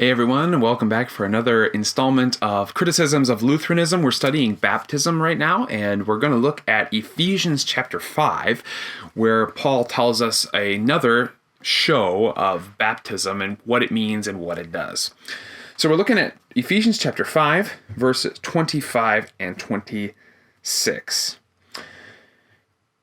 Hey everyone, and welcome back for another installment of Criticisms of Lutheranism. We're studying baptism right now, and we're going to look at Ephesians chapter 5, where Paul tells us another show of baptism and what it means and what it does. So we're looking at Ephesians chapter 5, verses 25 and 26.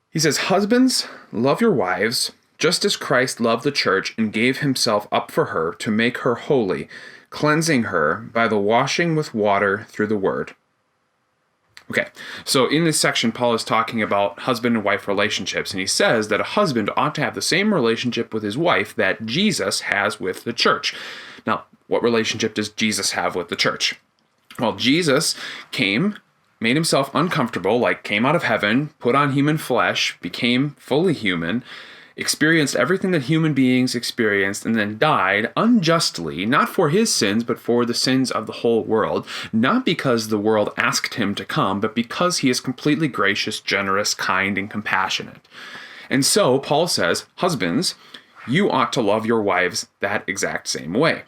He says, "Husbands, love your wives, just as Christ loved the church and gave himself up for her to make her holy, cleansing her by the washing with water through the word." Okay, so in this section, Paul is talking about husband and wife relationships, and he says that a husband ought to have the same relationship with his wife that Jesus has with the church. Now, what relationship does Jesus have with the church? Well, Jesus came, made himself uncomfortable, like came out of heaven, put on human flesh, became fully human, experienced everything that human beings experienced, and then died unjustly, not for his sins, but for the sins of the whole world, not because the world asked him to come, but because he is completely gracious, generous, kind, and compassionate. And so, Paul says, husbands, you ought to love your wives that exact same way.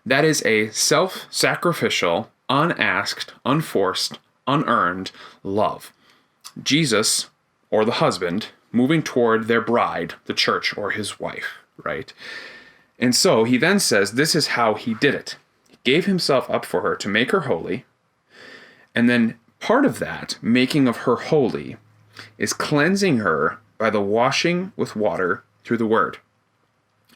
That is a self-sacrificial, unasked, unforced, unearned love. Jesus, or the husband, moving toward their bride, the church, or his wife, right? And so he then says this is how he did it. He gave himself up for her to make her holy. And then part of that, making of her holy, is cleansing her by the washing with water through the word.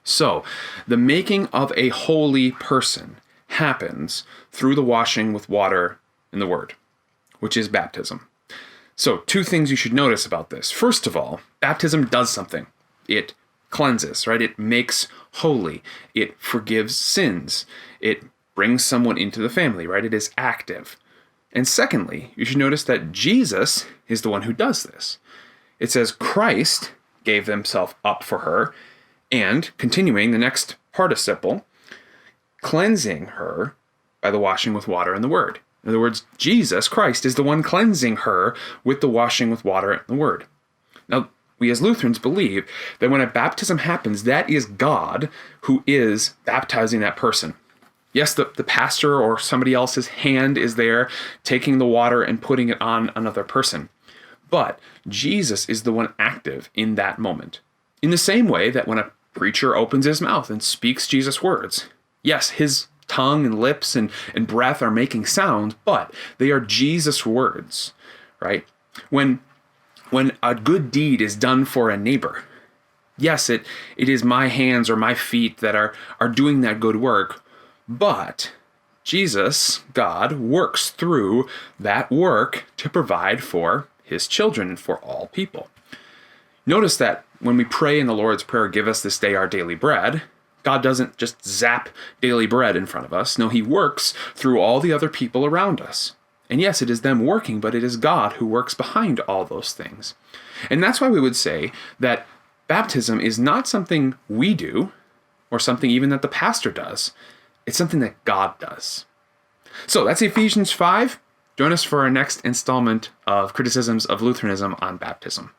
So the making of a holy person happens through the washing with water in the word, which is baptism. So, two things you should notice about this. First of all, baptism does something. It cleanses, right? It makes holy. It forgives sins. It brings someone into the family, right? It is active. And secondly, you should notice that Jesus is the one who does this. It says Christ gave himself up for her, and continuing the next participle, cleansing her by the washing with water in the word. In other words, Jesus Christ is the one cleansing her with the washing with water and the word. Now, we as Lutherans believe that when a baptism happens, that is God who is baptizing that person. Yes, the pastor or somebody else's hand is there taking the water and putting it on another person. But Jesus is the one active in that moment. In the same way that when a preacher opens his mouth and speaks Jesus' words, yes, his tongue and lips and breath are making sounds, but they are Jesus' words, right? When a good deed is done for a neighbor, yes, it is my hands or my feet that are doing that good work, but Jesus, God, works through that work to provide for his children and for all people. Notice that when we pray in the Lord's Prayer, "Give us this day our daily bread," God doesn't just zap daily bread in front of us. No, he works through all the other people around us. And yes, it is them working, but it is God who works behind all those things. And that's why we would say that baptism is not something we do, or something even that the pastor does. It's something that God does. So that's Ephesians 5. Join us for our next installment of Criticisms of Lutheranism on baptism.